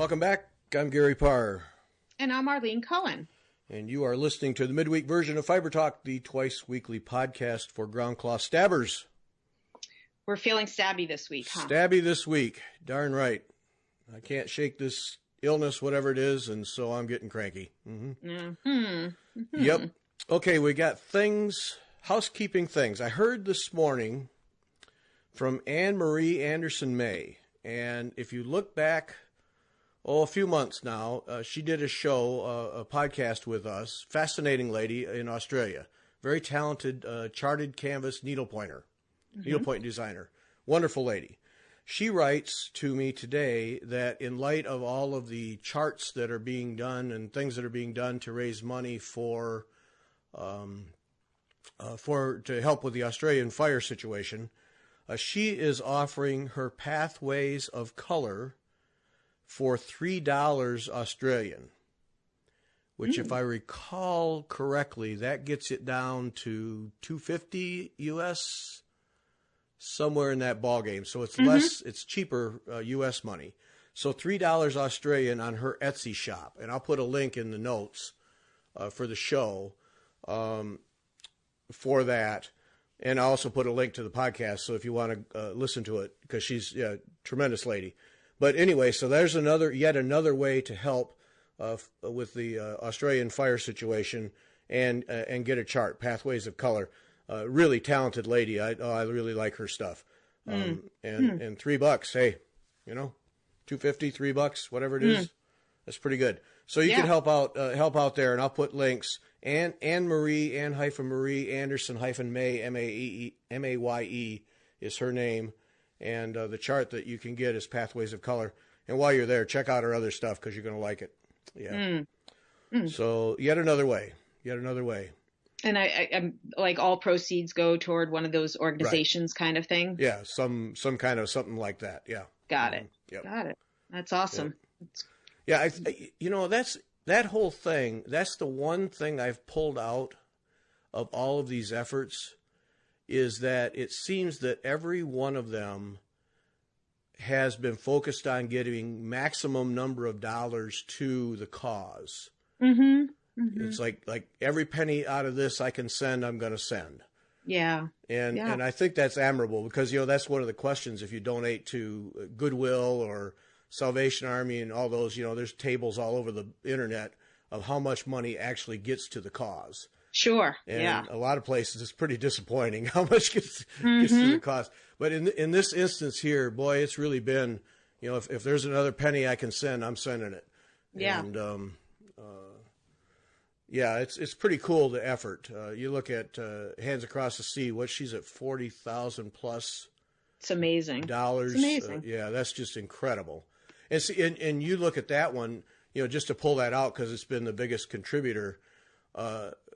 Welcome back. I'm Gary Parr. And I'm Arlene Cohen. And you are listening to the midweek version of Fiber Talk, the twice-weekly podcast for ground cloth stabbers. We're feeling stabby this week, huh? Stabby this week. Darn right. I can't shake this illness, whatever it is, and so I'm getting cranky. Yep. Okay, we got things, housekeeping things. I heard this morning from Anne Marie Anderson May, and if you look back, a few months now, she did a show, a podcast with us. Fascinating lady in Australia. Very talented charted canvas needlepointer, needlepoint designer. Wonderful lady. She writes to me today that in light of all of the charts that are being done and things that are being done to raise money to help with the Australian fire situation, she is offering her Pathways of Color for $3 Australian, which if I recall correctly, that gets it down to $250 US, somewhere in that ballgame. So it's less, it's cheaper US money. So $3 Australian on her Etsy shop. And I'll put a link in the notes for the show for that. And I'll also put a link to the podcast. So if you want to listen to it, because she's a tremendous lady. But anyway, so there's yet another way to help with the Australian fire situation and get a chart, Pathways of Color. Really talented lady. I really like her stuff. And $3, hey, $2.50, $3, whatever it is, that's pretty good. So you can help out there, and I'll put links. Anne Marie Anderson May Maye is her name. And the chart that you can get is Pathways of Color. And while you're there, check out our other stuff because you're going to like it. Yeah. So yet another way. And I'm like all proceeds go toward one of those organizations kind of thing. Yeah, some kind of something like that. Yeah. Got it. Yep. Got it. That's awesome. Yeah, that's that whole thing. That's the one thing I've pulled out of all of these efforts. Is that it seems that every one of them has been focused on getting maximum number of dollars to the cause. It's like every penny out of this I can send, I'm going to send. Yeah. And I think that's admirable because, that's one of the questions. If you donate to Goodwill or Salvation Army and all those, there's tables all over the internet of how much money actually gets to the cause. Sure. And a lot of places it's pretty disappointing how much gets to the cost. But in this instance here, boy, it's really been, if there's another penny I can send, I'm sending it. Yeah. And it's pretty cool, the effort. You look at Hands Across the Sea, she's at 40,000 plus. It's amazing. Dollars. It's amazing. That's just incredible. And see, and you look at that one, just to pull that out because it's been the biggest contributor.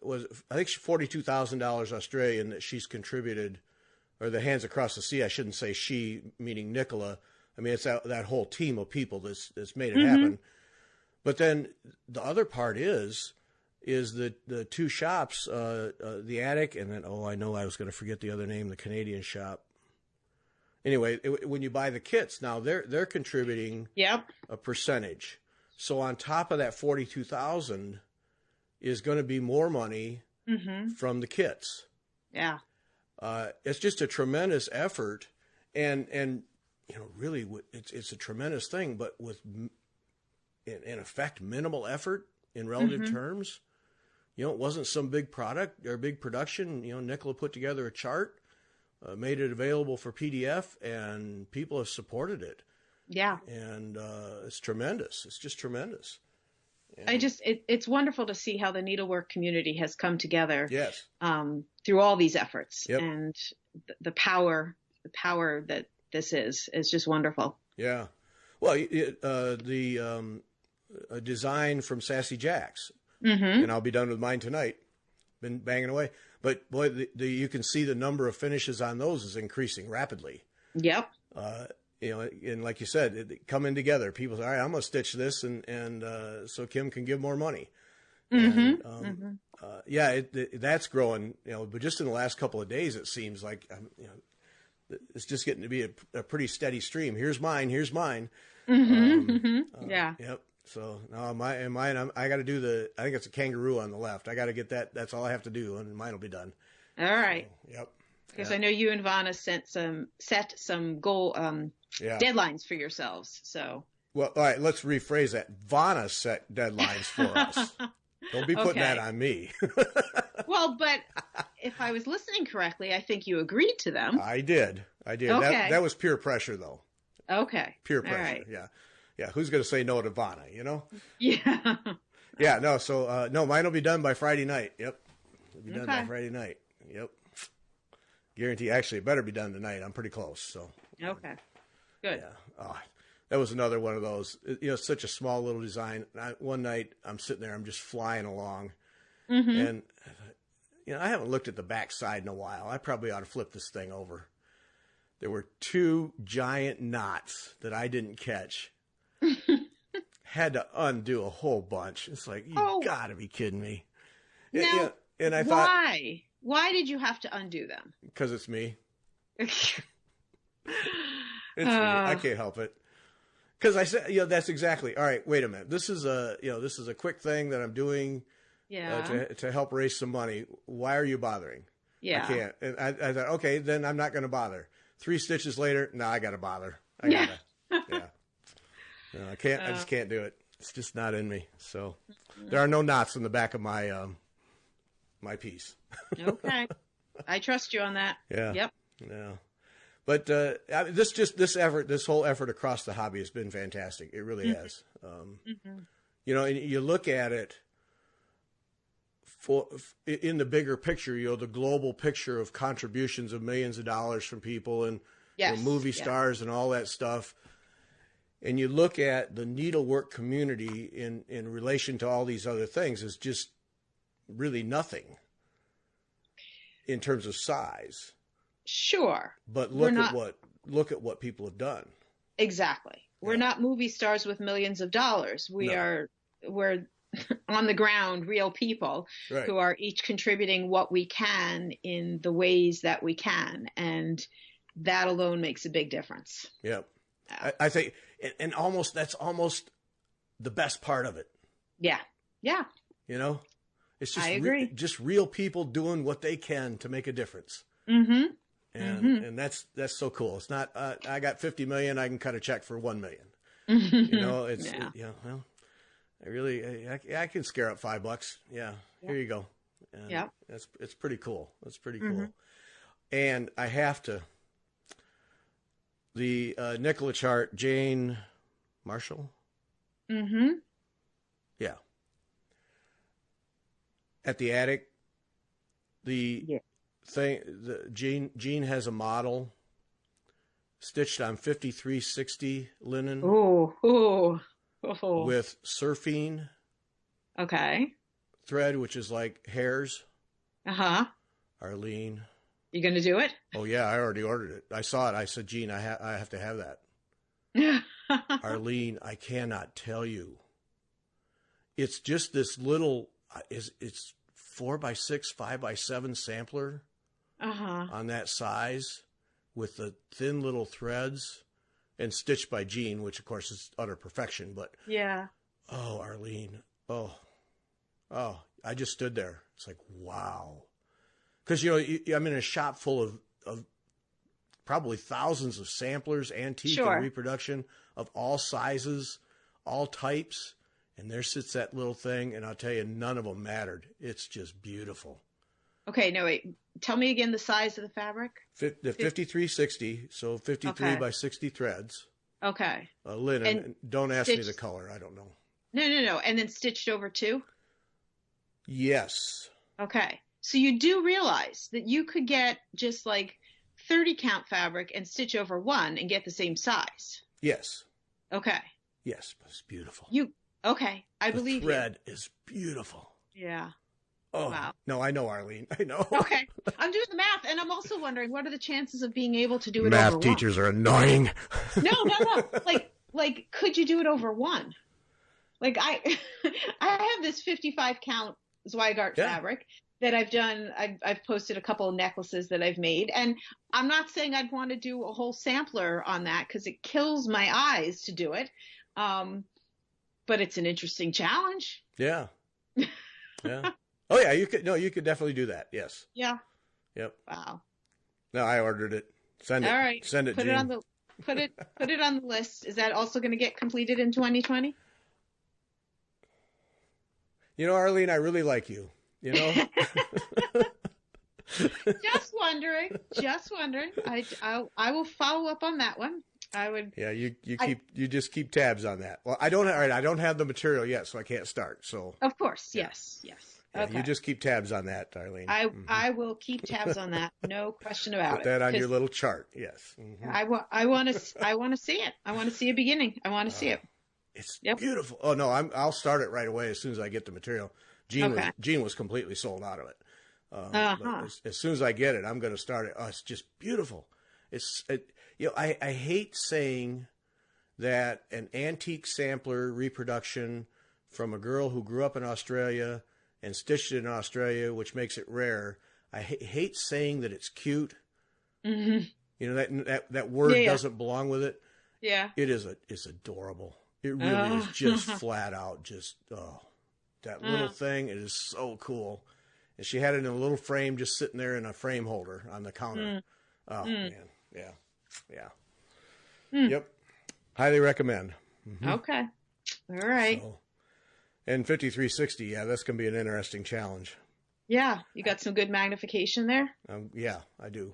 Was I think $42,000 Australian that she's contributed, or the Hands Across the Sea. I shouldn't say she, meaning Nicola. I mean, it's that whole team of people that's made it happen. But then the other part is the two shops, the Attic, and then I know I was going to forget the other name, the Canadian shop. Anyway, when you buy the kits now, they're contributing a percentage. So on top of that 42,000. Is going to be more money from the kits. Yeah. It's just a tremendous effort and really it's a tremendous thing, but with in effect minimal effort in relative terms. It wasn't some big product or big production. Nicola put together a chart, made it available for PDF, and people have supported it. Yeah. And it's tremendous. It's just tremendous. It's wonderful to see how the needlework community has come together. Yes. Through all these efforts. Yep. And the power that this is just wonderful. Yeah. Well, the design from Sassy Jacks, and I'll be done with mine tonight. Been banging away, but boy, you can see the number of finishes on those is increasing rapidly. Yep. And like you said, coming together. People say, all right, I'm going to stitch this, and so Kim can give more money. That's growing, but just in the last couple of days, it seems like, it's just getting to be a pretty steady stream. Here's mine. Yeah. Yep. So no, mine, I got to do I think it's a kangaroo on the left. I got to get that. That's all I have to do, and mine will be done. All right. So, yep. Because I know you and Vonna set some goal deadlines for yourselves. So. Well, all right. Let's rephrase that. Vonna set deadlines for us. Don't be putting that on me. Well, but if I was listening correctly, I think you agreed to them. I did. Okay. That was peer pressure, though. Okay. Pure pressure. Right. Yeah. Yeah. Who's going to say no to Vonna, you know? Yeah. Yeah. No. So, no, mine will be done by Friday night. Yep. It'll be done by Friday night. Yep. Guarantee. Actually, it better be done tonight. I'm pretty close. So. Okay. Good. Yeah. Oh, that was another one of those. It's such a small little design. One night I'm sitting there, I'm just flying along, and I haven't looked at the back side in a while. I probably ought to flip this thing over. There were 2 giant knots that I didn't catch. Had to undo a whole bunch. It's like, you gotta be kidding me. Now, and I thought, why? Why did you have to undo them? Because it's me. It's me. I can't help it. Because I said, that's exactly. All right, wait a minute. This is a quick thing that I'm doing to help raise some money. Why are you bothering? Yeah. I can't. And I thought, okay, then I'm not going to bother. 3 stitches later, no, I got to bother. I got to. Yeah. No, I can't. I just can't do it. It's just not in me. So there are no knots in the back of my my piece. Okay. I trust you on that. Yeah. Yep. Yeah. But this whole effort across the hobby has been fantastic. It really has. And you look at it in the bigger picture, the global picture of contributions of millions of dollars from people and movie stars and all that stuff. And you look at the needlework community in relation to all these other things is just really nothing in terms of size. Sure. But look at what people have done. Exactly. We're not movie stars with millions of dollars. We're on the ground, real people who are each contributing what we can in the ways that we can. And that alone makes a big difference. Yeah. I think, and that's almost the best part of it. Yeah. Yeah. It's just, I agree. Just real people doing what they can to make a difference. Mm-hmm. And that's so cool. It's not, I got 50 million, I can cut a check for 1 million. Well, I can scare up $5. Yeah. Here you go. And it's pretty cool. It's pretty cool. And I have to, the Nicola chart, Jane Marshall. Mm-hmm. Yeah. At the attic, Jean has a model stitched on 5360 linen. Ooh. With surfing. Okay. Thread, which is like hairs. Uh-huh. Arlene. You going to do it? Oh yeah, I already ordered it. I saw it. I said, Jean, I have to have that. Arlene, I cannot tell you. It's just this little, it's 4x6, 5x7 sampler on that size with the thin little threads and stitched by Jean, which of course is utter perfection. But oh, Arlene, oh, I just stood there. It's like, wow. Because, I'm in a shop full of probably thousands of samplers, antique and reproduction of all sizes, all types. And there sits that little thing, and I'll tell you, none of them mattered. It's just beautiful. Okay, no, wait. Tell me again the size of the fabric. The 5360, so 53 by 60 threads. Okay. Linen. And don't ask me the color. I don't know. No. And then stitched over 2? Yes. Okay. So you do realize that you could get just like 30 count fabric and stitch over 1 and get the same size. Yes. Okay. Yes, but it's beautiful. Okay. I believe the thread is beautiful. Yeah. Oh, wow. No, I know, Arlene. I know. Okay. I'm doing the math, and I'm also wondering, what are the chances of being able to do it math over 1? Math teachers are annoying. No. Like, could you do it over 1? Like, I have this 55 count Zweigart fabric, that I've done. I've posted a couple of necklaces that I've made, and I'm not saying I'd want to do a whole sampler on that because it kills my eyes to do it. But it's an interesting challenge. Yeah. Yeah. Oh yeah, you could definitely do that. Yes. Yeah. Yep. Wow. No, I ordered it. Send it. All right. Send it, Put Gene. it on the put it on the list. Is that also going to get completed in 2020? You know, Arlene, I really like you. You know. Just wondering. I will follow up on that one. I would. Yeah, you just keep tabs on that. Well, I don't have the material yet, so I can't start. So. Of course, yes. Yeah, okay. You just keep tabs on that, Arlene. I will keep tabs on that. No question about it. Put that on your little chart. Yes. Mm-hmm. I want to see it. I want to see a beginning. I want to see it. It's beautiful. Oh no, I'll start it right away as soon as I get the material. Gene was completely sold out of it. But as soon as I get it, I'm going to start it. Oh, it's just beautiful. I hate saying that an antique sampler reproduction from a girl who grew up in Australia and stitched it in Australia, which makes it rare. I hate saying that it's cute. Mm-hmm. You know, that word doesn't belong with it. Yeah. It's adorable. It really is just flat out that little thing. It is so cool. And she had it in a little frame just sitting there in a frame holder on the counter. Man. Yeah. Yeah. Yep. Highly recommend. Mm-hmm. Okay. All right. And 5360, that's going to be an interesting challenge. Yeah. You got some good magnification there? Yeah, I do.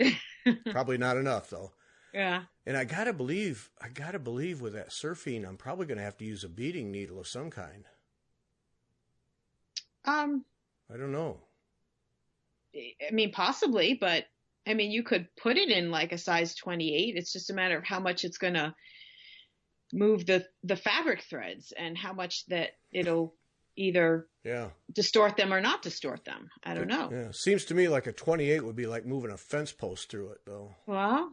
Probably not enough, though. Yeah. And I gotta believe with that surfing, I'm probably going to have to use a beading needle of some kind. I don't know. I mean, possibly, but I mean, you could put it in like a size 28. It's just a matter of how much it's going to move the fabric threads and how much that it'll either distort them or not distort them. I don't know. Yeah. Seems to me like a 28 would be like moving a fence post through it, though. Well,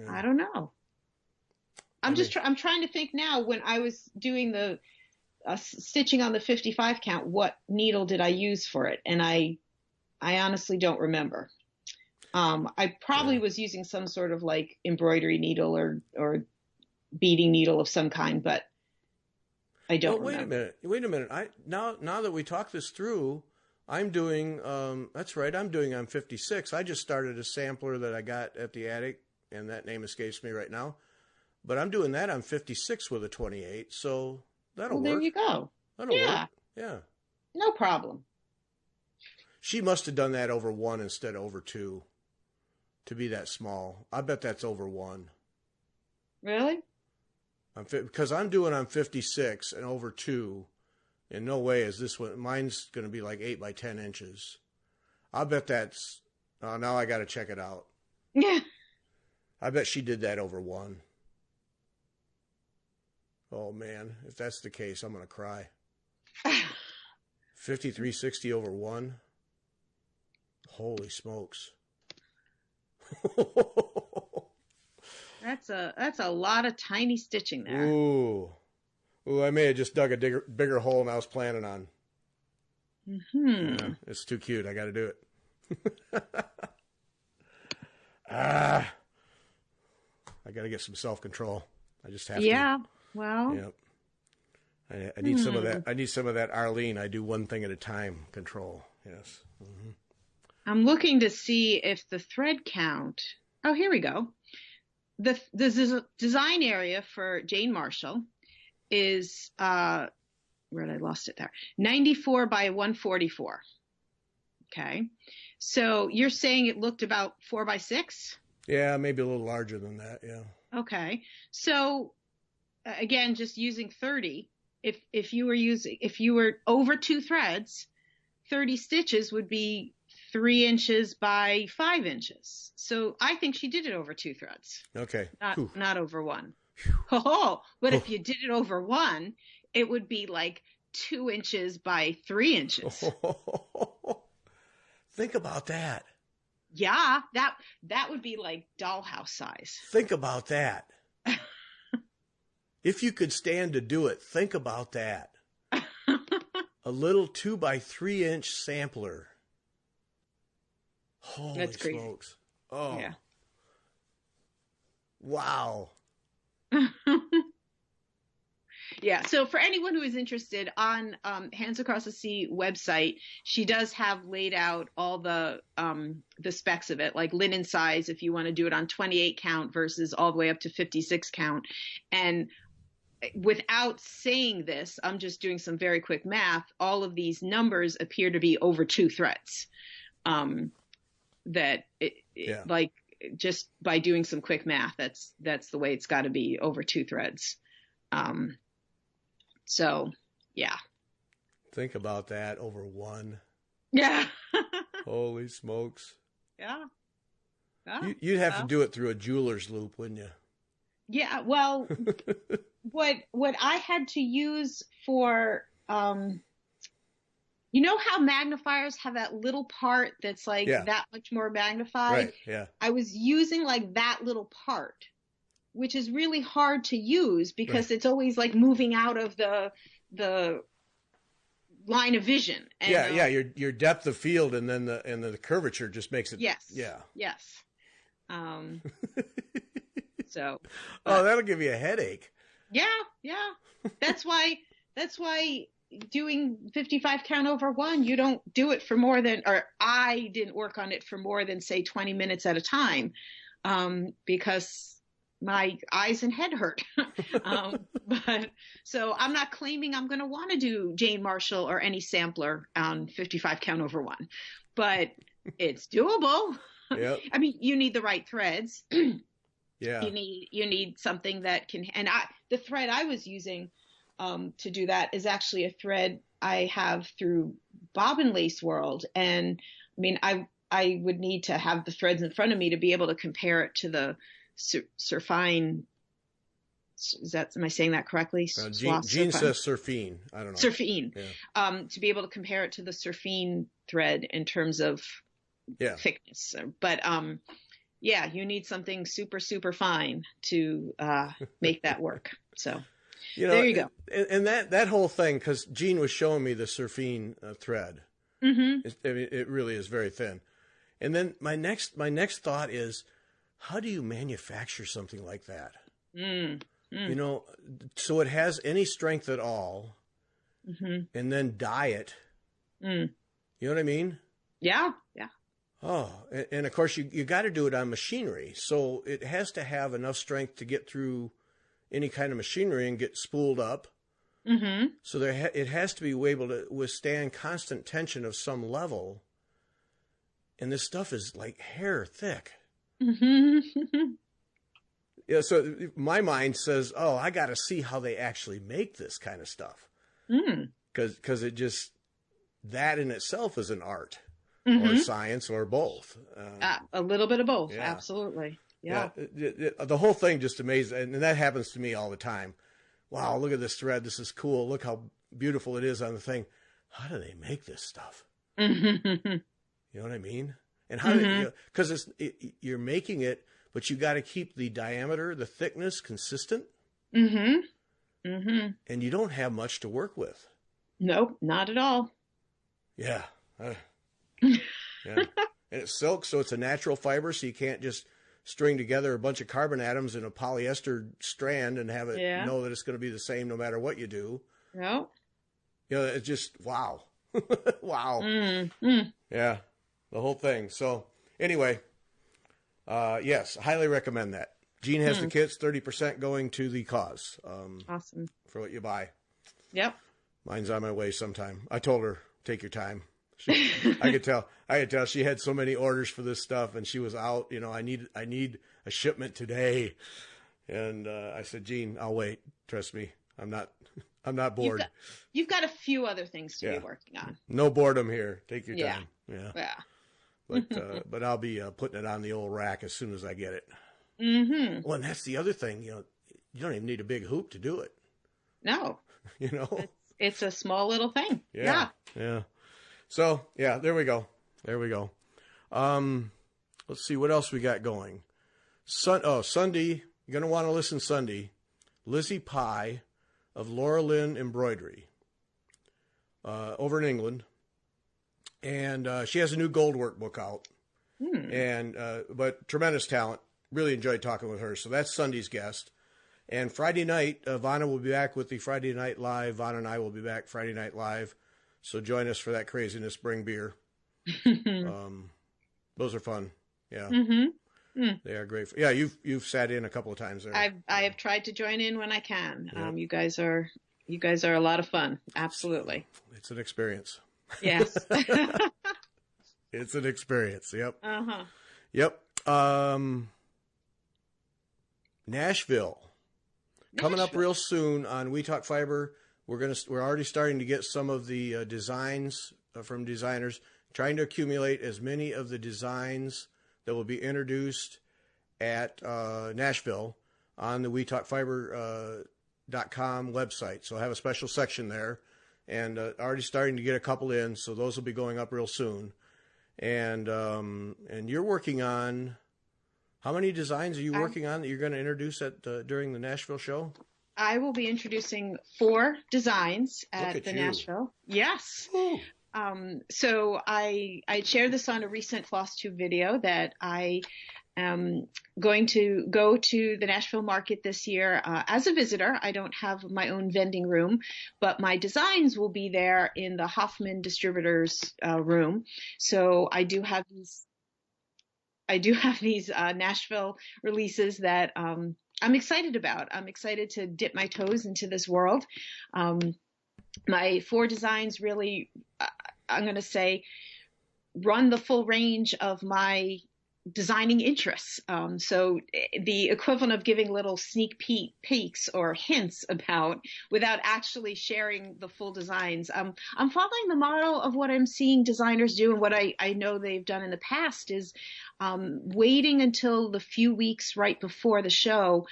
I don't know. I'm trying to think now when I was doing the stitching on the 55 count, what needle did I use for it? And I honestly don't remember. I probably was using some sort of like embroidery needle or beading needle of some kind, but I don't remember. Wait a minute. Now that we talk this through, I'm doing, that's right, I'm doing on 56. I just started a sampler that I got at the attic, and that name escapes me right now. But I'm doing that on 56 with a 28, so that'll work. There you go. That'll work. Yeah. No problem. She must have done that over 1 instead of over 2 to be that small. I bet that's over 1. Really? Because I'm doing on 56 and over 2. In no way is this one. Mine's going to be like 8 by 10 inches. I bet that's. Now I got to check it out. Yeah. I bet she did that over 1. Oh man, if that's the case, I'm going to cry. 5360 over 1. Holy smokes. That's a lot of tiny stitching there. Ooh, I may have just dug a bigger hole than I was planning on. Mm-hmm. Yeah, it's too cute. I got to do it. I got to get some self-control. I just have to. Yeah, well. Yep. I need some of that. I need some of that Arlene. I do one thing at a time control. Yes. Mm-hmm. I'm looking to see if the thread count. Oh, here we go. The design area for Jane Marshall is where did I lost it there? 94 by 144. Okay, so you're saying it looked about 4 by 6? Yeah, maybe a little larger than that. Yeah. Okay, so again, just using 30. If you were over 2 threads, 30 stitches would be 3 inches by 5 inches. So I think she did it over 2 threads. Okay. Not over 1. Oh, but if you did it over 1, it would be like 2 inches by 3 inches. Think about that. Yeah, that would be like dollhouse size. Think about that. If you could stand to do it, think about that. A little 2 by 3 inch sampler. Holy That's crazy. smokes. Oh. Yeah. Wow. Yeah. So for anyone who is interested, on Hands Across the Sea website, she does have laid out all the specs of it, like linen size, if you want to do it on 28 count versus all the way up to 56 count. And without saying this, I'm just doing some very quick math. All of these numbers appear to be over 2 threads. Like, just by doing some quick math, that's the way it's got to be, over 2 threads. So yeah. Think about that, over 1. Yeah. Holy smokes. Yeah. You'd have to do it through a jeweler's loop, wouldn't you? Yeah. Well, what I had to use for, you know how magnifiers have that little part that's like that much more magnified? Right. Yeah. I was using like that little part, which is really hard to use because it's always like moving out of the line of vision. And, your depth of field and then the curvature just makes it. Yes. Yeah. Yes. So. That'll give you a headache. Yeah. Yeah. That's why doing 55 count over 1, you don't do it for more than, or I didn't work on it for more than, say, 20 minutes at a time, because my eyes and head hurt. But so I'm not claiming I'm going to want to do Jane Marshall or any sampler on 55 count over 1, but it's doable. Yep. I mean, you need the right threads. Yeah. You need something that can, and the thread I was using to do that is actually a thread I have through Bobbin Lace World. And I mean, I would need to have the threads in front of me to be able to compare it to the Surfine. Am I saying that correctly? Jean says Surfine. I don't know. Surfine. Yeah. To be able to compare it to the Surfine thread in terms of thickness. But yeah, you need something super, super fine to make that work. So there you go. And that whole thing, because Jean was showing me the Surfine thread. Mm-hmm. It really is very thin. And then my next thought is, how do you manufacture something like that? You know, so it has any strength at all, and then dye it. You know what I mean? Yeah, yeah. Oh, and of course you got to do it on machinery, so it has to have enough strength to get through any kind of machinery and get spooled up. So it has to be able to withstand constant tension of some level. And this stuff is like hair thick. Yeah, so my mind says, oh, I got to see how they actually make this kind of stuff. Because it just, that in itself is an art or science or both. A little bit of both. Yeah. Absolutely. Yeah. The whole thing just amazes. And that happens to me all the time. Wow, look at this thread. This is cool. Look how beautiful it is on the thing. How do they make this stuff? You know what I mean? And how because you're making it, but you got to keep the diameter, the thickness consistent. And you don't have much to work with. Nope, not at all. Yeah. Yeah. And it's silk, so it's a natural fiber, so you can't just string together a bunch of carbon atoms in a polyester strand and have it know that it's going to be the same no matter what you do. No. You know, it's just, wow. Wow. Yeah, the whole thing. So anyway, yes, highly recommend that. Jean has the kits, 30% going to the cause. Awesome. For what you buy. Yep. Mine's on my way sometime. I told her, take your time. I could tell she had so many orders for this stuff, and she was out. You know, I need a shipment today, and I said, Jean, I'll wait. Trust me, I'm not bored. You've got a few other things to be working on. No boredom here. Take your time. Yeah. But I'll be putting it on the old rack as soon as I get it. Well, and that's the other thing. You know, you don't even need a big hoop to do it. No. You know, it's a small little thing. Yeah. So, there we go. Let's see what else we got going. Sunday, you're going to want to listen Sunday. Lizzy Pye of Laurelin Embroidery over in England. And she has a new gold work book out. And but tremendous talent. Really enjoyed talking with her. So that's Sunday's guest. And Friday night, Vonna will be back with the Friday Night Live. Vonna and I will be back Friday Night Live. So join us for that craziness. Bring beer. Those are fun. Yeah. They are great. Yeah, you've sat in a couple of times there. I have tried to join in when I can. You guys are a lot of fun. Absolutely. It's an experience. Yes. It's an experience. Yep. Yep. Nashville. Coming up real soon on We Talk Fiber. We're already starting to get some of the designs from designers, trying to accumulate as many of the designs that will be introduced at Nashville on the WeTalkFiber.com website. So I have a special section there, and already starting to get a couple in. So those will be going up real soon. And you're working on, how many designs are you working on that you're going to introduce at during the Nashville show? I will be introducing 4 designs at the Nashville. Yes. So I shared this on a recent FlossTube video that I am going to go to the Nashville Market this year as a visitor. I don't have my own vending room, but my designs will be there in the Hoffman Distributors room. So I do have these Nashville releases that I'm excited about. I'm excited to dip my toes into this world. My 4 designs really, I'm going to say, run the full range of my designing interests. So the equivalent of giving little sneak peeks or hints about without actually sharing the full designs. I'm following the model of what I'm seeing designers do, and what I know they've done in the past is waiting until the few weeks right before the show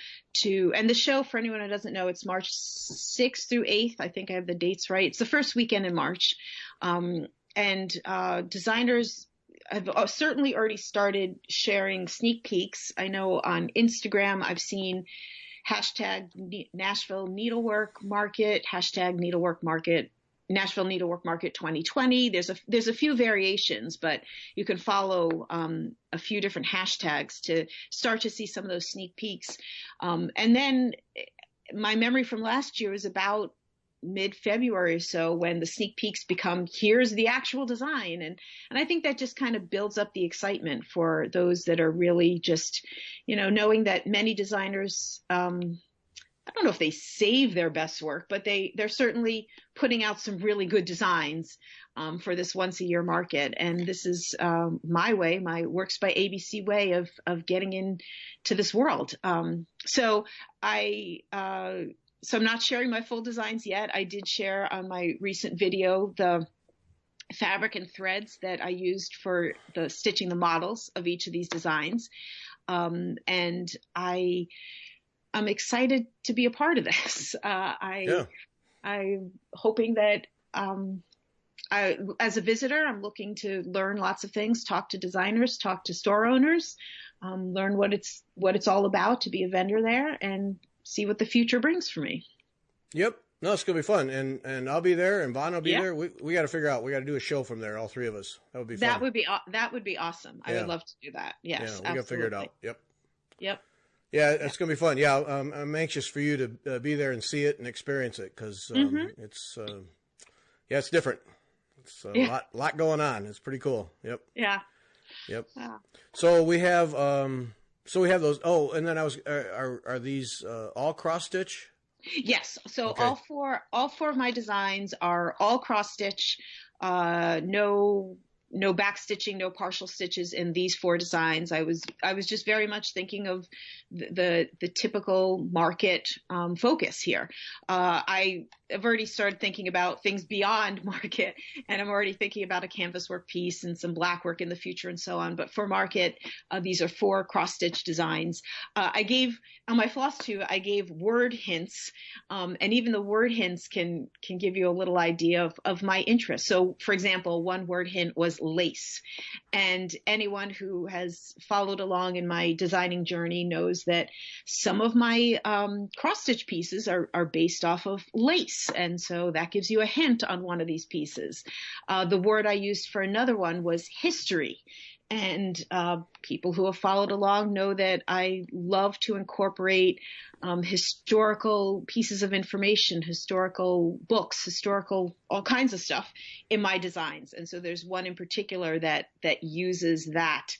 and the show, for anyone who doesn't know, it's March 6th through 8th. I think I have the dates right. It's the first weekend in March. And designers have certainly already started sharing sneak peeks. I know on Instagram, I've seen hashtag Nashville Needlework Market, hashtag Needlework Market, Nashville Needlework Market 2020. There's a few variations, but you can follow a few different hashtags to start to see some of those sneak peeks. And then my memory from last year was about mid-February or so, when the sneak peeks become, here's the actual design. And I think that just kind of builds up the excitement for those that are really just, knowing that many designers, I don't know if they save their best work, but they're certainly putting out some really good designs for this once a year market. And this is my Works by ABC way of getting into this world. So I'm not sharing my full designs yet. I did share on my recent video the fabric and threads that I used for the stitching the models of each of these designs. And I'm excited to be a part of this. I'm hoping that as a visitor, I'm looking to learn lots of things, talk to designers, talk to store owners, learn what it's all about to be a vendor there, and see what the future brings for me. Yep. No, it's going to be fun. And I'll be there, and Vonna will be there. We got to figure out, we got to do a show from there, all 3 of us. That would be fun. That would be awesome. I would love to do that. Yes. Yeah, we got to figure it out. Yep. Yep. Yeah, it's going to be fun. Yeah, I'm anxious for you to be there and see it and experience it, because it's it's different. It's a lot going on. It's pretty cool. Yep. Yeah. Yep. So we have those. Oh, and then are these all cross stitch? Yes. So okay. all four of my designs are all cross stitch. No back stitching, no partial stitches in these 4 designs. I was just very much thinking of the typical market focus here. I have already started thinking about things beyond market, and I'm already thinking about a canvas work piece and some black work in the future and so on. But for market, these are 4 cross stitch designs. I gave on my FlossTube, I gave word hints, and even the word hints can give you a little idea of my interest. So, for example, one word hint was lace, and anyone who has followed along in my designing journey knows that some of my cross stitch pieces are based off of lace, and so that gives you a hint on one of these pieces. The word I used for another one was history. And people who have followed along know that I love to incorporate historical pieces of information, historical books, historical all kinds of stuff in my designs. And so there's one in particular that uses that.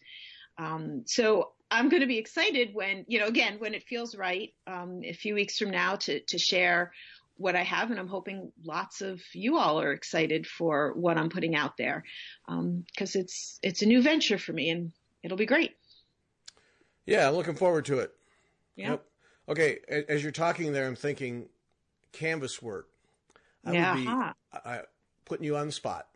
So I'm going to be excited when, again, when it feels right, a few weeks from now to share what I have. And I'm hoping lots of you all are excited for what I'm putting out there. Cause it's a new venture for me and it'll be great. Yeah. I'm looking forward to it. Yeah. Yep. Okay. As you're talking there, I'm thinking canvas work. I would be putting you on the spot.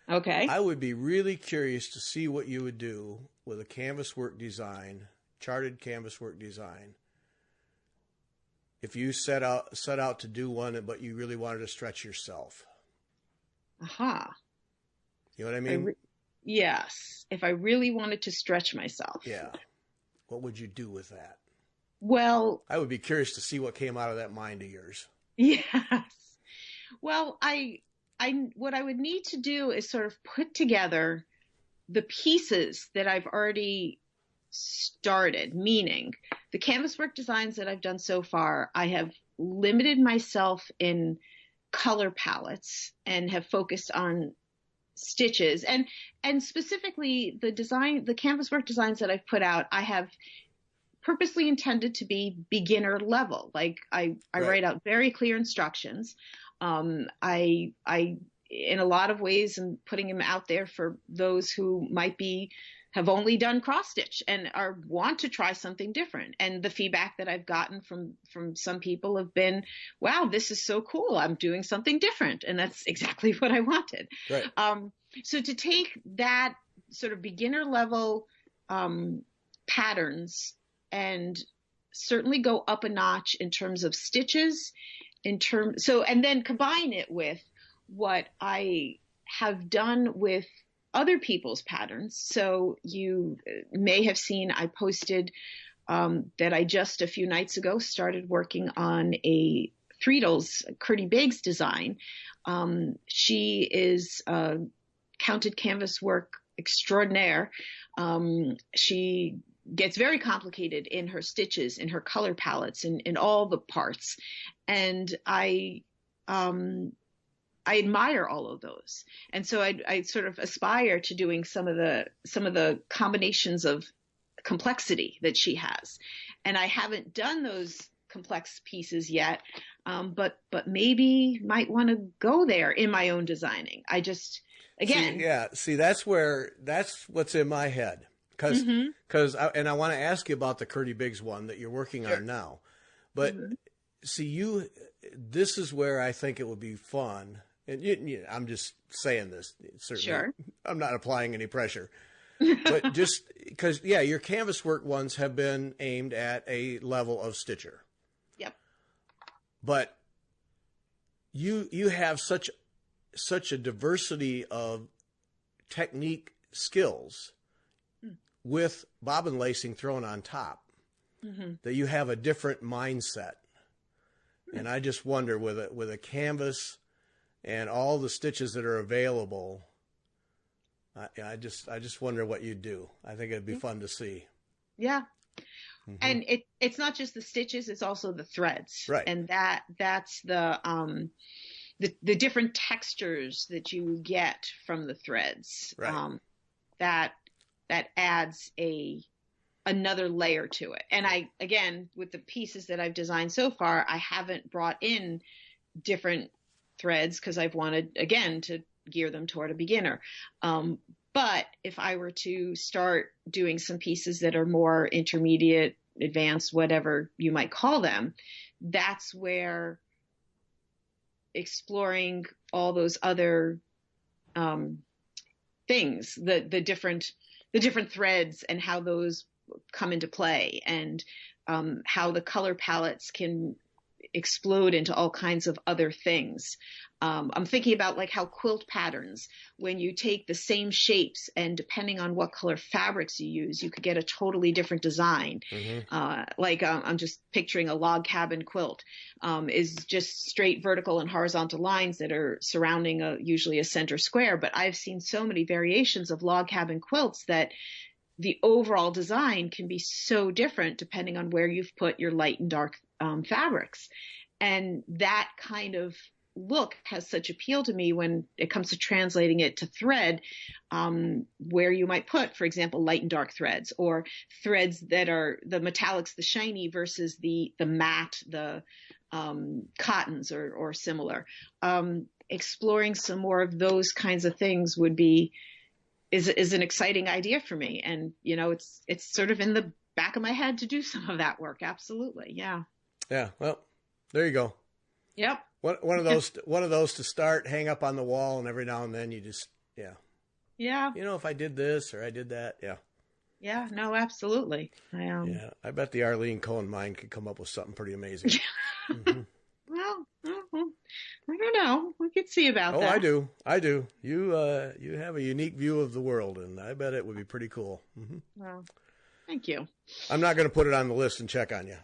Okay. I would be really curious to see what you would do with a canvas work design, charted canvas work design. If you set out to do one, but you really wanted to stretch yourself. Aha. You know what I mean? Yes. If I really wanted to stretch myself. Yeah. What would you do with that? Well, I would be curious to see what came out of that mind of yours. Yes. Well, what I would need to do is sort of put together the pieces that I've already started, meaning the canvas work designs that I've done so far, I have limited myself in color palettes and have focused on stitches and specifically the canvas work designs that I've put out, I have purposely intended to be beginner level. Like I write out very clear instructions. I in a lot of ways am putting them out there for those who have only done cross stitch and want to try something different. And the feedback that I've gotten from some people have been, wow, this is so cool. I'm doing something different. And that's exactly what I wanted. Right. So to take that sort of beginner level patterns and certainly go up a notch in terms of stitches, and then combine it with what I have done with other people's patterns. So you may have seen I posted that I just a few nights ago started working on a Friedl's Curdy Biggs design. She is a counted canvas work extraordinaire. She gets very complicated in her stitches, in her color palettes, in all the parts. And I admire all of those. And so I sort of aspire to doing some of the combinations of complexity that she has. And I haven't done those complex pieces yet. But maybe might want to go there in my own designing. I just, again. See, that's what's in my head. Cause I want to ask you about the Curdy Biggs one that you're working on now, but see, this is where I think it would be fun. And I'm just saying this, certainly. Sure. I'm not applying any pressure, but just because, your canvas work ones have been aimed at a level of stitcher. Yep. But you have such a diversity of technique skills with bobbin lacing thrown on top that you have a different mindset. And I just wonder with a canvas and all the stitches that are available, I just wonder what you'd do. I think it'd be fun to see. Yeah. And it's not just the stitches, it's also the threads. Right. And that's the different textures that you get from the threads. Right. That adds another layer to it. And again, with the pieces that I've designed so far, I haven't brought in different threads because I've wanted, again, to gear them toward a beginner. But if I were to start doing some pieces that are more intermediate, advanced, whatever you might call them, that's where exploring all those other things, the different threads and how those come into play, and how the color palettes can explode into all kinds of other things. I'm thinking about like how quilt patterns, when you take the same shapes and depending on what color fabrics you use, you could get a totally different design. I'm just picturing a log cabin quilt is just straight vertical and horizontal lines that are surrounding usually a center square. But I've seen so many variations of log cabin quilts that the overall design can be so different depending on where you've put your light and dark fabrics. And that kind of look has such appeal to me when it comes to translating it to thread, where you might put, for example, light and dark threads, or threads that are the metallics, the shiny versus the matte, the cottons or similar. Exploring some more of those kinds of things is an exciting idea for me. And, it's sort of in the back of my head to do some of that work. Absolutely. Yeah. Yeah. Well, there you go. Yep. One of those to start, hang up on the wall, and every now and then you just, yeah. If I did this or I did that. Yeah. Yeah. No, absolutely. Yeah. I bet the Arlene Cohen mind could come up with something pretty amazing. Well, I don't know. We could see about that. I do. You have a unique view of the world, and I bet it would be pretty cool. Well, thank you. I'm not going to put it on the list and check on you.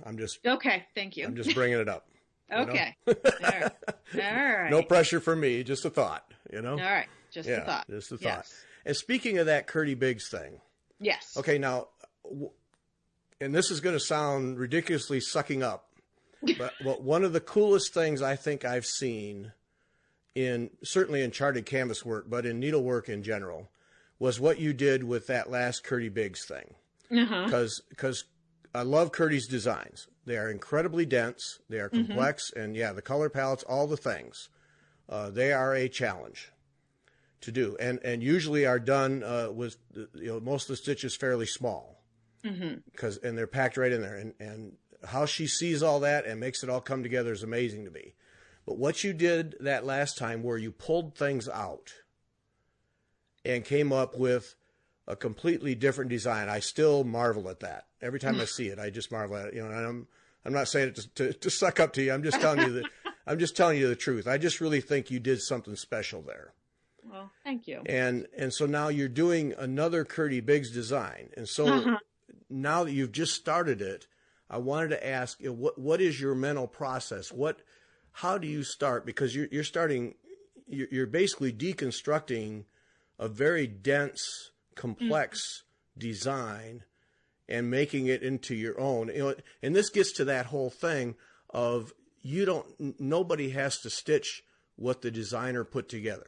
Okay. Thank you. I'm just bringing it up. Okay. All right. No pressure for me. Just a thought, All right. Just a thought. Just a thought. Yes. And speaking of that Curdy Biggs thing. Yes. Okay. Now, and this is going to sound ridiculously sucking up, but one of the coolest things I think I've seen certainly in charted canvas work, but in needlework in general, was what you did with that last Curdy Biggs thing. Because I love Curdy's designs. They are incredibly dense. They are complex. And the color palettes, all the things, they are a challenge to do. And usually are done with, most of the stitches fairly small and they're packed right in there. And how she sees all that and makes it all come together is amazing to me. But what you did that last time where you pulled things out and came up with a completely different design, I still marvel at that. Every time I see it, I just marvel at it. And I'm not saying it to suck up to you. I'm just telling you that I'm just telling you the truth. I just really think you did something special there. Well, thank you. And so now you're doing another Curdy Biggs design. And so now that you've just started it, I wanted to ask, what is your mental process? How do you start? Because you're basically deconstructing a very dense, complex design and making it into your own. And this gets to that whole thing of nobody has to stitch what the designer put together.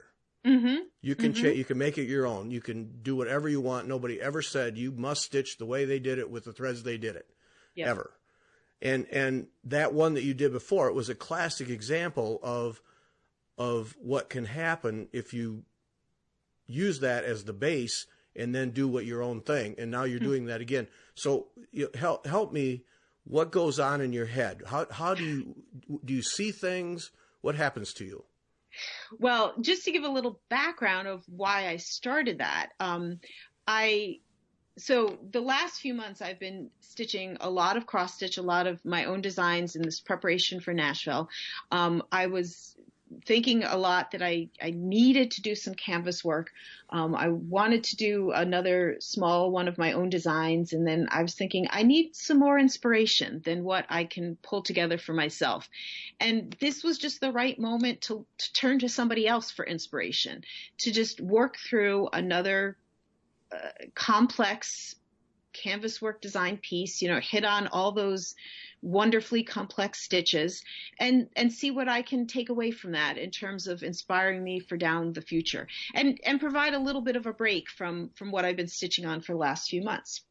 You can you can make it your own. You can do whatever you want. Nobody ever said you must stitch the way they did it with the threads they did it, ever. And that one that you did before, it was a classic example of what can happen if you use that as the base and then do your own thing. And now you're doing that again. So help me. What goes on in your head? How do you see things? What happens to you? Well, just to give a little background of why I started that, so the last few months I've been stitching a lot of cross stitch, a lot of my own designs in this preparation for Nashville. I was thinking a lot that I needed to do some canvas work. I wanted to do another small one of my own designs. And then I was thinking I need some more inspiration than what I can pull together for myself. And this was just the right moment to turn to somebody else for inspiration, to just work through another complex canvas work design piece, hit on all those wonderfully complex stitches and see what I can take away from that in terms of inspiring me for down the future and provide a little bit of a break from what I've been stitching on for the last few months.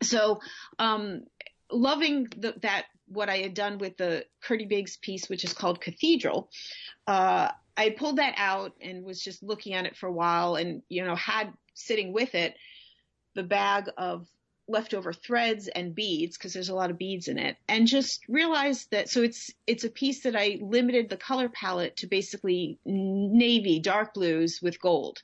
So, loving that what I had done with the Curdy Biggs piece, which is called Cathedral, I pulled that out and was just looking at it for a while and, had sitting with it the bag of leftover threads and beads, because there's a lot of beads in it, and just realized that, so it's a piece that I limited the color palette to basically navy, dark blues with gold.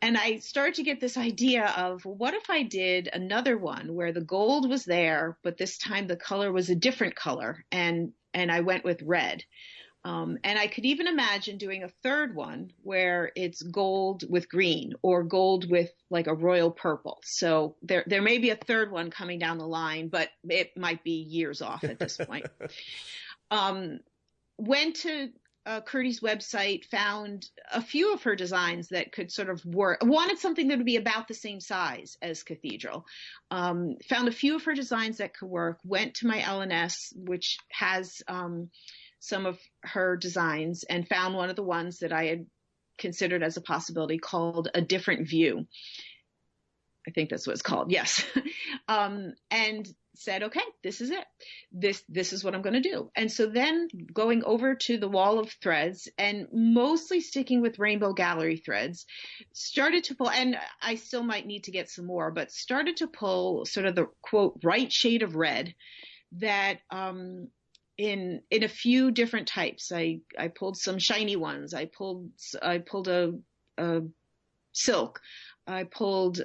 And I started to get this idea of, what if I did another one where the gold was there, but this time the color was a different color, and and I went with red. And I could even imagine doing a third one where it's gold with green or gold with like a royal purple. So there may be a third one coming down the line, but it might be years off at this point. Went to Curdy's website, found a few of her designs that could sort of work. Wanted something that would be about the same size as Cathedral. Found a few of her designs that could work. Went to my L&S, which has some of her designs, and found one of the ones that I had considered as a possibility called A Different View. I think that's what it's called. Yes. And said, okay, this is it. This is what I'm going to do. And so then going over to the wall of threads and mostly sticking with Rainbow Gallery threads, started to pull, and I still might need to get some more, but started to pull sort of the quote, right shade of red that, in a few different types. I pulled some shiny ones. I pulled a silk. I pulled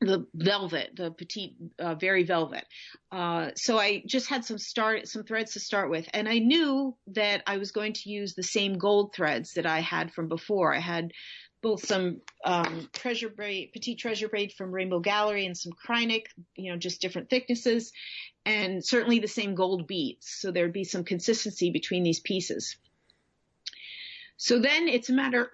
the velvet, the petite, very velvet. So I just had some threads to start with, and I knew that I was going to use the same gold threads that I had from before. I had both some petite treasure braid from Rainbow Gallery and some Kreinik, just different thicknesses, and certainly the same gold beads. So there'd be some consistency between these pieces. So then it's a matter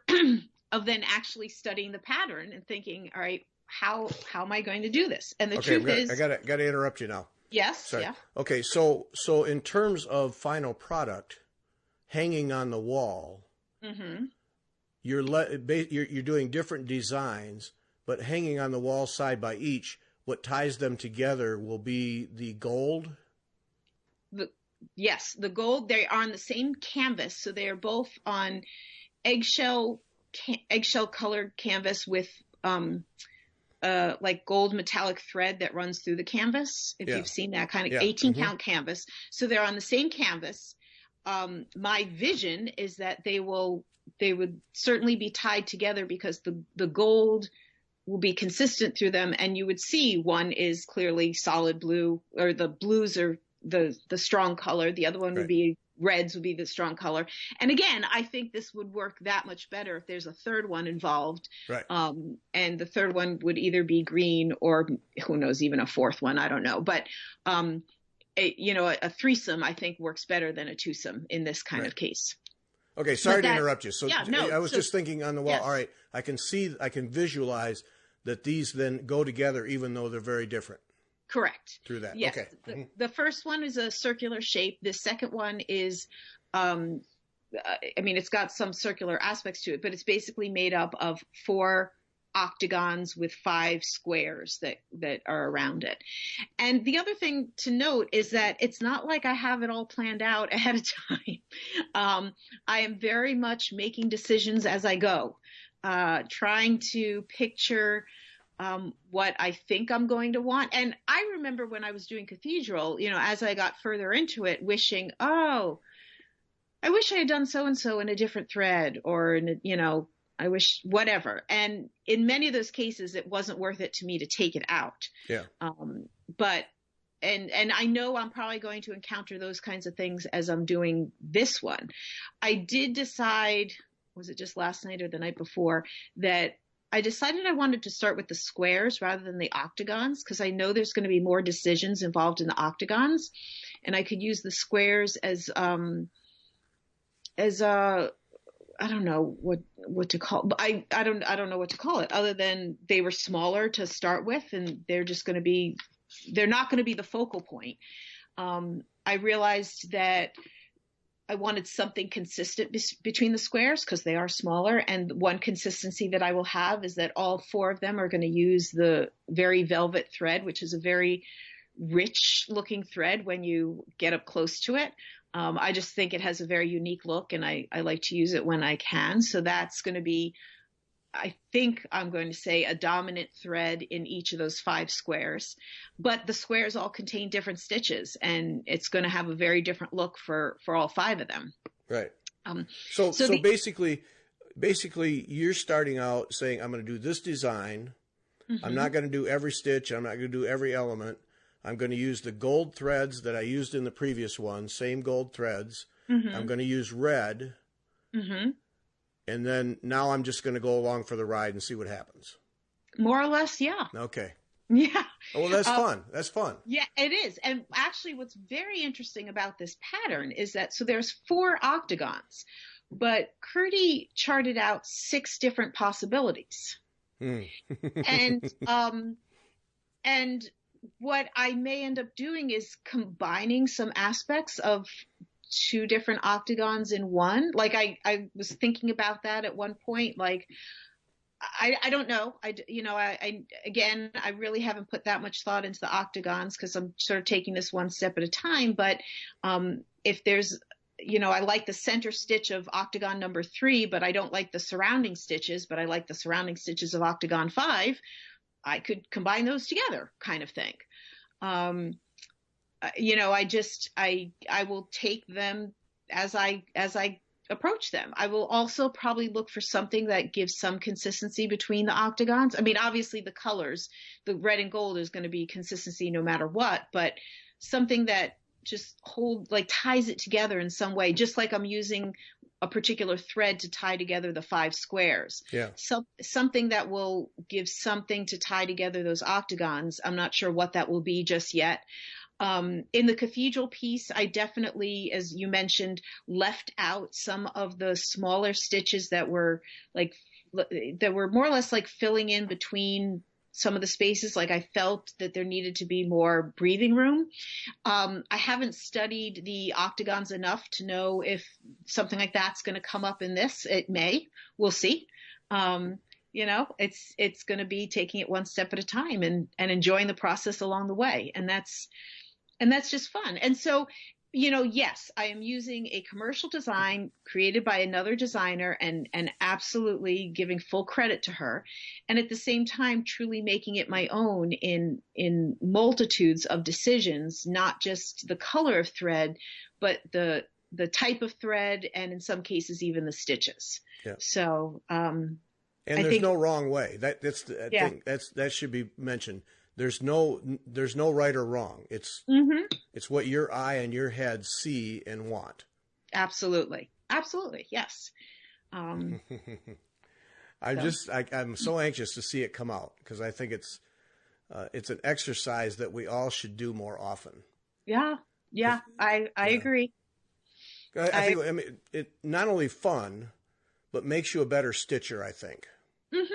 of then actually studying the pattern and thinking, all right, how am I going to do this? And the truth is, I gotta interrupt you now. Yes. Sorry. Yeah. Okay. So in terms of final product, hanging on the wall, mm-hmm. you're doing different designs, but hanging on the wall side by each, what ties them together will be the gold? Yes, the gold. They are on the same canvas, so they are both on eggshell colored canvas with like gold metallic thread that runs through the canvas. If you've seen that kind of 18 count canvas, so they're on the same canvas. My vision is that they would certainly be tied together because the gold will be consistent through them, and you would see one is clearly solid blue, or the blues are the strong color. The other one would be reds, would be the strong color. And again, I think this would work that much better if there's a third one involved. Right. And the third one would either be green or who knows, even a fourth one. I don't know. But a threesome I think works better than a twosome in this kind of case. Okay, sorry to interrupt you. So I was just thinking on the wall. Yes. All right, I can visualize that these then go together even though they're very different. Correct. Through that. Yes. Okay. The first one is a circular shape. The second one is, it's got some circular aspects to it, but it's basically made up of 4 octagons with 5 squares that are around it. And the other thing to note is that it's not like I have it all planned out ahead of time. I am very much making decisions as I go, trying to picture what I think I'm going to want. And I remember when I was doing Cathedral, as I got further into it, wishing, I wish I had done so-and-so in a different thread, or I wish whatever. And in many of those cases, it wasn't worth it to me to take it out. Yeah. But I know I'm probably going to encounter those kinds of things as I'm doing this one. I did decide, was it just last night or the night before, that I decided I wanted to start with the squares rather than the octagons, because I know there's going to be more decisions involved in the octagons, and I could use the squares as I don't know what to call. I don't know what to call it other than they were smaller to start with, and they're not going to be the focal point. I realized that I wanted something consistent between the squares because they are smaller. And one consistency that I will have is that all 4 of them are going to use the very velvet thread, which is a very rich looking thread when you get up close to it. I just think it has a very unique look, and I like to use it when I can. So that's going to be, I think I'm going to say, a dominant thread in each of those 5 squares. But the squares all contain different stitches, and it's going to have a very different look for all 5 of them. Right. So basically you're starting out saying, I'm going to do this design. Mm-hmm. I'm not going to do every stitch. I'm not going to do every element. I'm going to use the gold threads that I used in the previous one, same gold threads. Mm-hmm. I'm going to use red. Mm-hmm. And then now I'm just going to go along for the ride and see what happens. More or less, yeah. Okay. Yeah. Oh, well, that's fun. That's fun. Yeah, it is. And actually what's very interesting about this pattern is that, so there's 4 octagons, but Curdy charted out 6 different possibilities. And what I may end up doing is combining some aspects of 2 different octagons in one. Like I was thinking about that at one point. Like, I don't know. I really haven't put that much thought into the octagons because I'm sort of taking this one step at a time. But if there's, I like the center stitch of octagon number 3, but I don't like the surrounding stitches, but I like the surrounding stitches of octagon 5. I could combine those together, kind of thing. I will take them as I approach them. I will also probably look for something that gives some consistency between the octagons. I mean, obviously the colors, the red and gold is going to be consistency no matter what, but something that just ties it together in some way, just like I'm using a particular thread to tie together the 5 squares. Yeah. So something that will give something to tie together those octagons. I'm not sure what that will be just yet. In the cathedral piece, I definitely, as you mentioned, left out some of the smaller stitches that were more or less like filling in between some of the spaces. Like I felt that there needed to be more breathing room. I haven't studied the octagons enough to know if something like that's going to come up in this. It may. We'll see. It's going to be taking it one step at a time and enjoying the process along the way. And that's just fun. And so, yes, I am using a commercial design created by another designer and absolutely giving full credit to her. And at the same time, truly making it my own in multitudes of decisions, not just the color of thread, but the type of thread, and in some cases, even the stitches. Yeah. So, and there's no wrong way. I think that should be mentioned. There's no right or wrong. It's what your eye and your head see and want. Absolutely. Yes. I'm so anxious to see it come out because I think it's an exercise that we all should do more often. Yeah. I agree. I think it not only fun, but makes you a better stitcher, I think. Mm-hmm.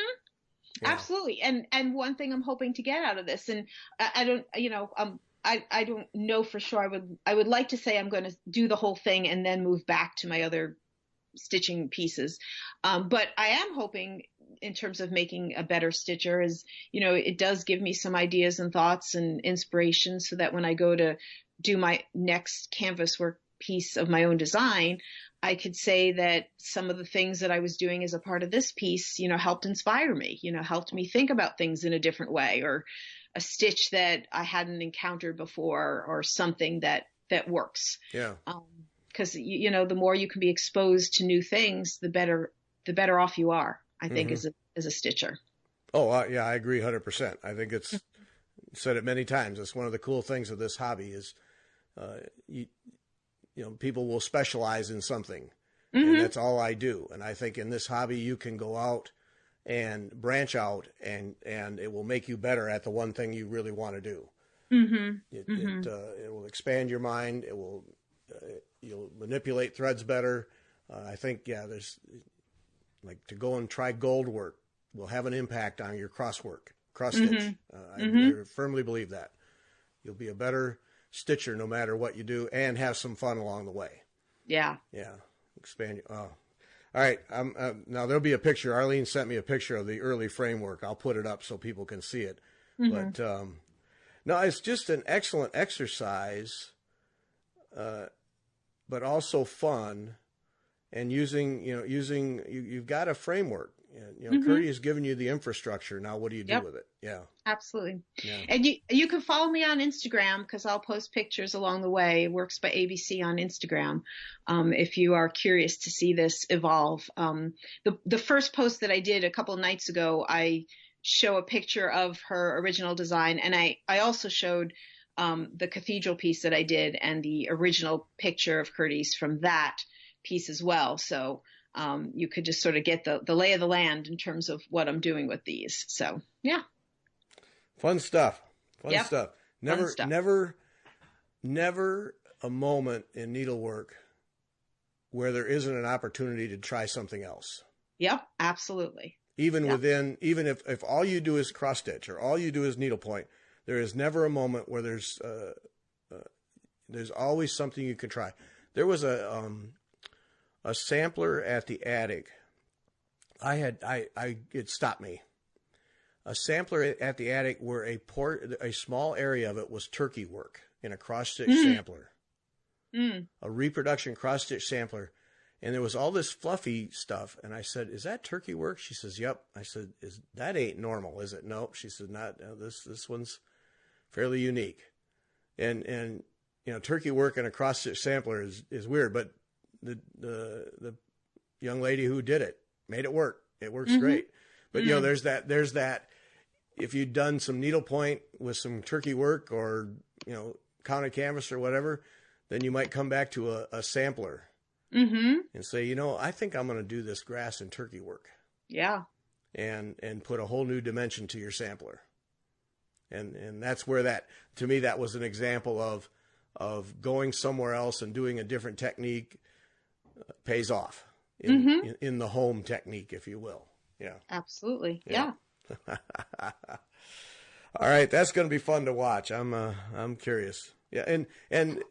Yeah. Absolutely. And one thing I'm hoping to get out of this, and I don't know for sure. I would like to say I'm going to do the whole thing and then move back to my other stitching pieces. But I am hoping in terms of making a better stitcher is, it does give me some ideas and thoughts and inspiration so that when I go to do my next canvas work piece of my own design, I could say that some of the things that I was doing as a part of this piece, helped inspire me, helped me think about things in a different way, or a stitch that I hadn't encountered before, or something that works. Yeah. Because, the more you can be exposed to new things, the better off you are, I think, as a stitcher. Oh, yeah, I agree 100%. I think it's said it many times. It's one of the cool things of this hobby is, people will specialize in something, and that's all I do. And I think in this hobby, you can go out and branch out, and it will make you better at the one thing you really want to do. It will expand your mind. It will, you'll manipulate threads better. I think, there's like to go and try gold work will have an impact on your cross stitch. I firmly believe that you'll be a better stitcher no matter what you do, and have some fun along the way. Yeah. Expand. All right. Now there'll be a picture. Arlene sent me a picture of the early framework. I'll put it up so people can see it. But no, it's just an excellent exercise, but also fun. And you've got a framework. Curdy has given you the infrastructure. Now, what do you do with it? Yeah, absolutely. Yeah. And you can follow me on Instagram because I'll post pictures along the way. Works by ABC on Instagram. If you are curious to see this evolve, the first post that I did a couple of nights ago, I show a picture of her original design, and I also showed the cathedral piece that I did and the original picture of Curtis from that piece as well. So you could just sort of get the lay of the land in terms of what I'm doing with these. So, yeah. Fun stuff. Fun Yep. stuff. Fun stuff. Never a moment in needlework where there isn't an opportunity to try something else. Yep, absolutely. Even if all you do is cross stitch or all you do is needlepoint, there is never a moment where there's always something you can try. There was a sampler at the attic. It stopped me. A sampler at the attic where a small area of it was turkey work in a cross stitch sampler. A reproduction cross stitch sampler. And there was all this fluffy stuff. And I said, "Is that turkey work?" She says, "Yep." I said, "That ain't normal, is it?" "Nope." She said, "Not, this one's fairly unique." And turkey work in a cross stitch sampler is weird, but the young lady who did it made it work. It works great. But there's that if you'd done some needlepoint with some turkey work or counted canvas or whatever, then you might come back to a sampler and say, I think I'm going to do this grass and turkey work. Yeah. And put a whole new dimension to your sampler. And that's where to me, that was an example of going somewhere else and doing a different technique pays off in the home technique, if you will. Yeah. Absolutely. Yeah. All right. That's going to be fun to watch. I'm curious. Yeah. And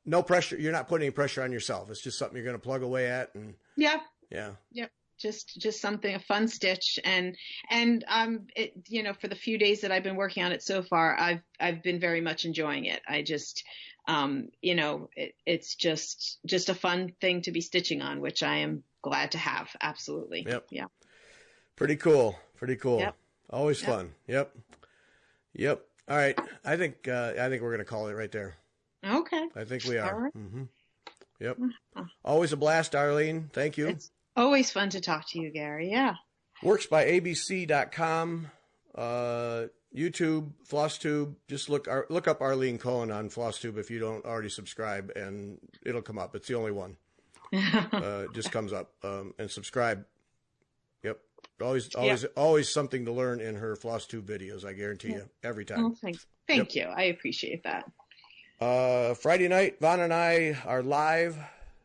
no pressure. You're not putting any pressure on yourself. It's just something you're going to plug away at. And yeah. Yeah. Yep. Just something, a fun stitch. And for the few days that I've been working on it so far, I've been very much enjoying it. I just, it's just a fun thing to be stitching on, which I am glad to have. Absolutely. Yep. Yeah. Pretty cool. Yep. Always fun. Yep. All right. I think we're going to call it right there. Okay. I think we are. All right. Yep. Always a blast, Arlene. Thank you. It's always fun to talk to you, Gary. Yeah. Worksbyabc.com, YouTube, FlossTube. Just look up Arlene Cohen on FlossTube if you don't already subscribe, and it'll come up. It's the only one. It just comes up. And subscribe. Yep. Always something to learn in her FlossTube videos, I guarantee you, every time. Oh, thank you. I appreciate that. Friday night, Vonna and I are live.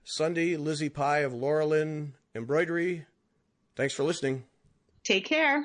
Sunday, Lizzy Pie of Laurelin Embroidery. Thanks for listening. Take care.